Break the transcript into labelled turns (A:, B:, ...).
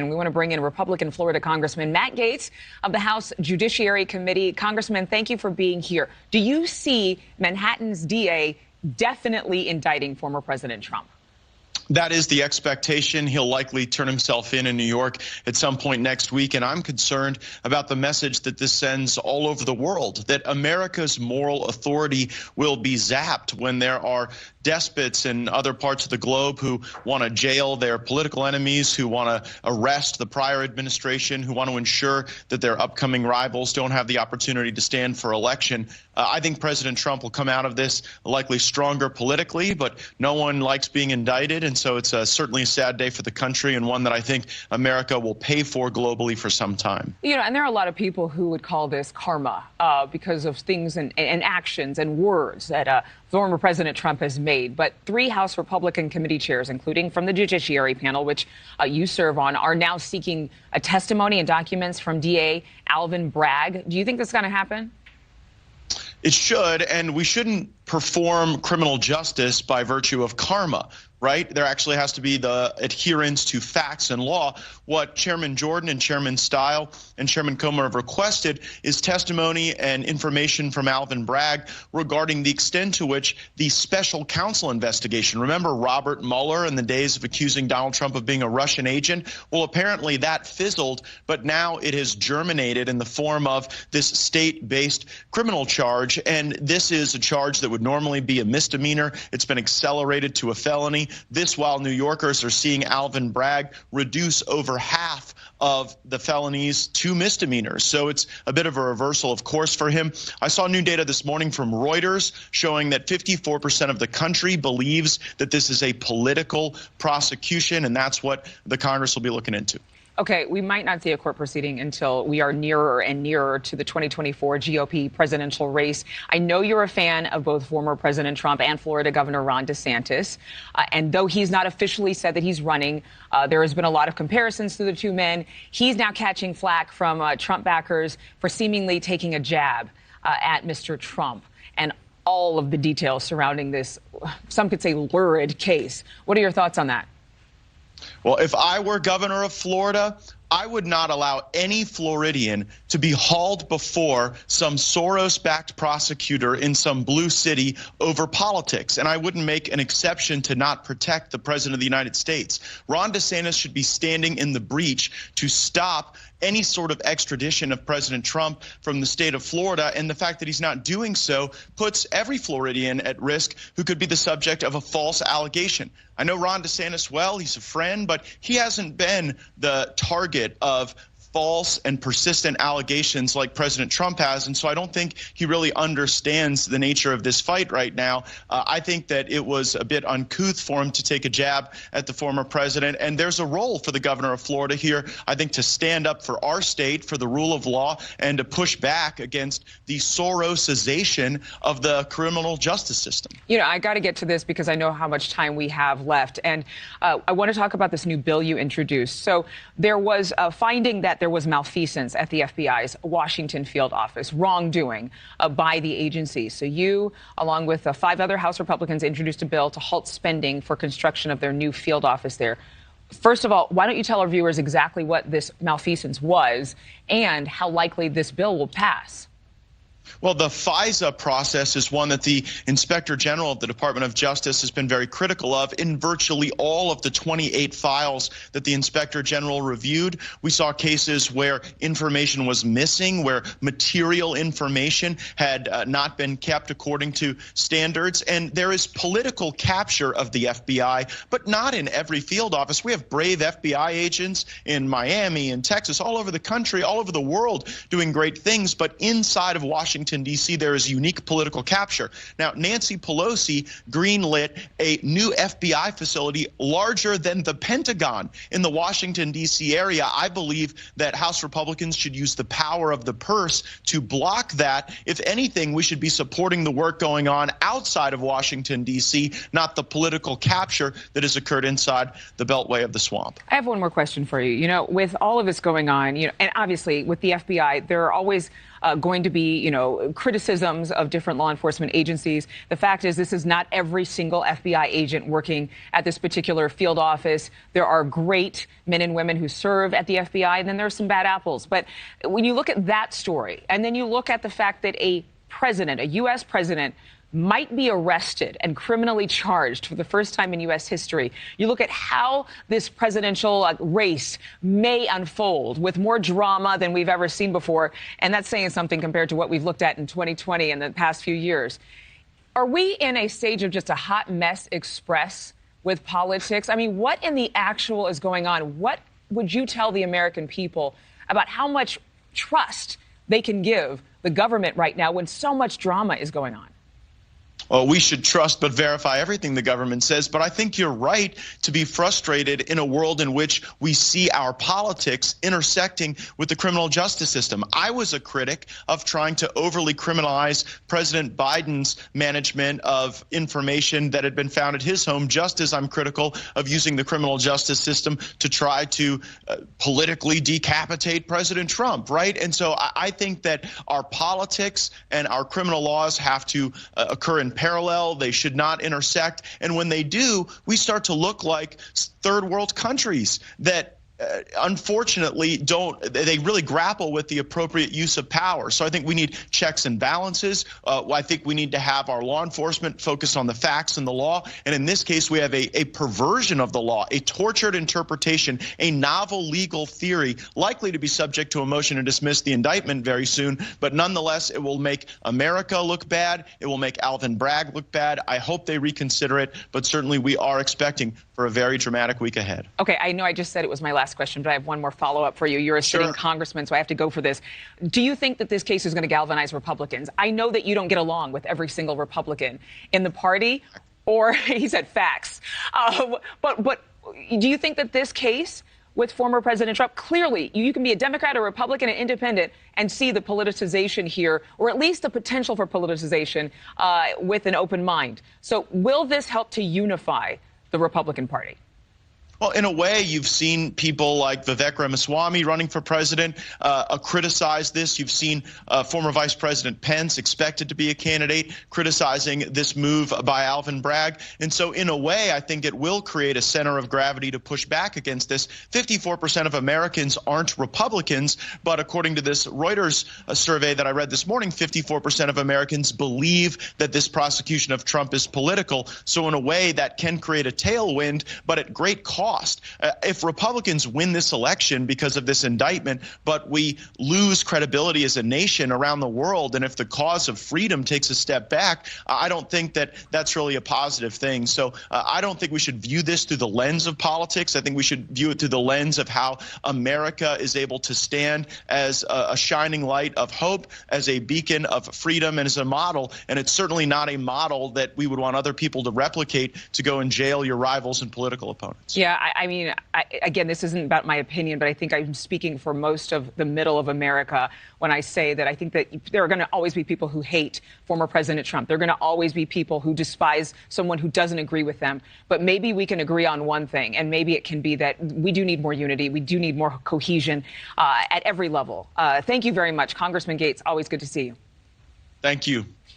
A: And we want to bring in Republican Florida Congressman Matt Gaetz of the House Judiciary Committee. Congressman, thank you for being here. Do you see Manhattan's DA definitely indicting former President Trump?
B: That is the expectation. He'll likely turn himself in New York at some point next week. And I'm concerned about the message that this sends all over the world, that America's moral authority will be zapped when there are despots in other parts of the globe who want to jail their political enemies, who want to arrest the prior administration, who want to ensure that their upcoming rivals don't have the opportunity to stand for election. I think President Trump will come out of this likely stronger politically, but no one likes being indicted. And so it's certainly a sad day for the country, and one that I think America will pay for globally for some time.
A: You know, and there are a lot of people who would call this karma because of things and actions and words that former President Trump has made. But 3 House Republican committee chairs, including from the Judiciary panel, which you serve on, are now seeking a testimony and documents from DA Alvin Bragg. Do you think this is going to happen?
B: It should, and we shouldn't perform criminal justice by virtue of karma, right? There actually has to be the adherence to facts and law. What Chairman Jordan and Chairman Steil and Chairman Comer have requested is testimony and information from Alvin Bragg regarding the extent to which the special counsel investigation. Remember Robert Mueller in the days of accusing Donald Trump of being a Russian agent? Well, apparently that fizzled, but now it has germinated in the form of this state-based criminal charge. And this is a charge that would normally be a misdemeanor. It's been accelerated to a felony. This while New Yorkers are seeing Alvin Bragg reduce over half of the felonies to misdemeanors. So it's a bit of a reversal of course for him. I saw new data this morning from Reuters showing that 54% of the country believes that this is a political prosecution, and that's what the Congress will be looking into.
A: Okay, we might not see a court proceeding until we are nearer and nearer to the 2024 GOP presidential race. I know you're a fan of both former President Trump and Florida Governor Ron DeSantis. And though he's not officially said that he's running, there has been a lot of comparisons to the two men. He's now catching flack from Trump backers for seemingly taking a jab at Mr. Trump and all of the details surrounding this, some could say, lurid case. What are your thoughts on that?
B: Well, if I were governor of Florida, I would not allow any Floridian to be hauled before some Soros-backed prosecutor in some blue city over politics. And I wouldn't make an exception to not protect the president of the United States. Ron DeSantis should be standing in the breach to stop any sort of extradition of President Trump from the state of Florida. And the fact that he's not doing so puts every Floridian at risk who could be the subject of a false allegation. I know Ron DeSantis well, he's a friend, but he hasn't been the target of false and persistent allegations like President Trump has. And so I don't think he really understands the nature of this fight right now. I think that it was a bit uncouth for him to take a jab at the former president. And there's a role for the governor of Florida here, I think, to stand up for our state, for the rule of law, and to push back against the Sorosization of the criminal justice system.
A: You know, I got to get to this because I know how much time we have left. And I want to talk about this new bill you introduced. So there was a finding that there was malfeasance at the FBI's Washington field office, wrongdoing by the agency. So you, along with 5 other House Republicans, introduced a bill to halt spending for construction of their new field office there. First of all, why don't you tell our viewers exactly what this malfeasance was and how likely this bill will pass?
B: Well, the FISA process is one that the Inspector General of the Department of Justice has been very critical of. In virtually all of the 28 files that the Inspector General reviewed, we saw cases where information was missing, where material information had not been kept according to standards. And there is political capture of the FBI, but not in every field office. We have brave FBI agents in Miami and Texas, all over the country, all over the world, doing great things. But inside of Washington, D.C., there is unique political capture. Now, Nancy Pelosi greenlit a new FBI facility larger than the Pentagon in the Washington, D.C. area. I believe that House Republicans should use the power of the purse to block that. If anything, we should be supporting the work going on outside of Washington, D.C., not the political capture that has occurred inside the Beltway of the Swamp.
A: I have one more question for you. You know, with all of this going on, and obviously with the FBI, there are always going to be, criticisms of different law enforcement agencies. The fact is, this is not every single FBI agent working at this particular field office. There are great men and women who serve at the FBI, and then there are some bad apples. But when you look at that story, and then you look at the fact that a U.S. president, might be arrested and criminally charged for the first time in U.S. history. You look at how this presidential race may unfold with more drama than we've ever seen before, and that's saying something compared to what we've looked at in 2020 and the past few years. Are we in a stage of just a hot mess express with politics? I mean, what in the actual is going on? What would you tell the American people about how much trust they can give the government right now when so much drama is going on?
B: Well, we should trust but verify everything the government says. But I think you're right to be frustrated in a world in which we see our politics intersecting with the criminal justice system. I was a critic of trying to overly criminalize President Biden's management of information that had been found at his home, just as I'm critical of using the criminal justice system to try to politically decapitate President Trump, right? And so I think that our politics and our criminal laws have to occur in parallel. They should not intersect. And when they do, we start to look like third world countries that unfortunately they really grapple with the appropriate use of power. So I think we need checks and balances. I think we need to have our law enforcement focus on the facts and the law. And in this case, we have a perversion of the law, a tortured interpretation, a novel legal theory likely to be subject to a motion to dismiss the indictment very soon. But nonetheless, it will make America look bad. It will make Alvin Bragg look bad. I hope they reconsider it. But certainly we are expecting for a very dramatic week ahead.
A: Okay, I know I just said it was my last question, but I have one more follow-up for you. You're a sitting congressman, so I have to go for this. Do you think that this case is going to galvanize Republicans? I know that you don't get along with every single Republican in the party, or he said facts. But do you think that this case with former President Trump, clearly you can be a Democrat, a Republican, an independent, and see the politicization here, or at least the potential for politicization with an open mind. So will this help to unify the Republican Party?
B: Well, in a way, you've seen people like Vivek Ramaswamy running for president criticize this. You've seen former Vice President Pence, expected to be a candidate, criticizing this move by Alvin Bragg. And so in a way, I think it will create a center of gravity to push back against this. 54% of Americans aren't Republicans, but according to this Reuters survey that I read this morning, 54% of Americans believe that this prosecution of Trump is political. So in a way, that can create a tailwind, but at great cost. If Republicans win this election because of this indictment, but we lose credibility as a nation around the world, and if the cause of freedom takes a step back, I don't think that that's really a positive thing. So I don't think we should view this through the lens of politics. I think we should view it through the lens of how America is able to stand as a shining light of hope, as a beacon of freedom, and as a model. And it's certainly not a model that we would want other people to replicate, to go and jail your rivals and political opponents.
A: Yeah. I mean, again, this isn't about my opinion, but I think I'm speaking for most of the middle of America when I say that I think that there are going to always be people who hate former President Trump. There are going to always be people who despise someone who doesn't agree with them. But maybe we can agree on one thing, and maybe it can be that we do need more unity. We do need more cohesion at every level. Thank you very much, Congressman Gaetz. Always good to see you.
B: Thank you.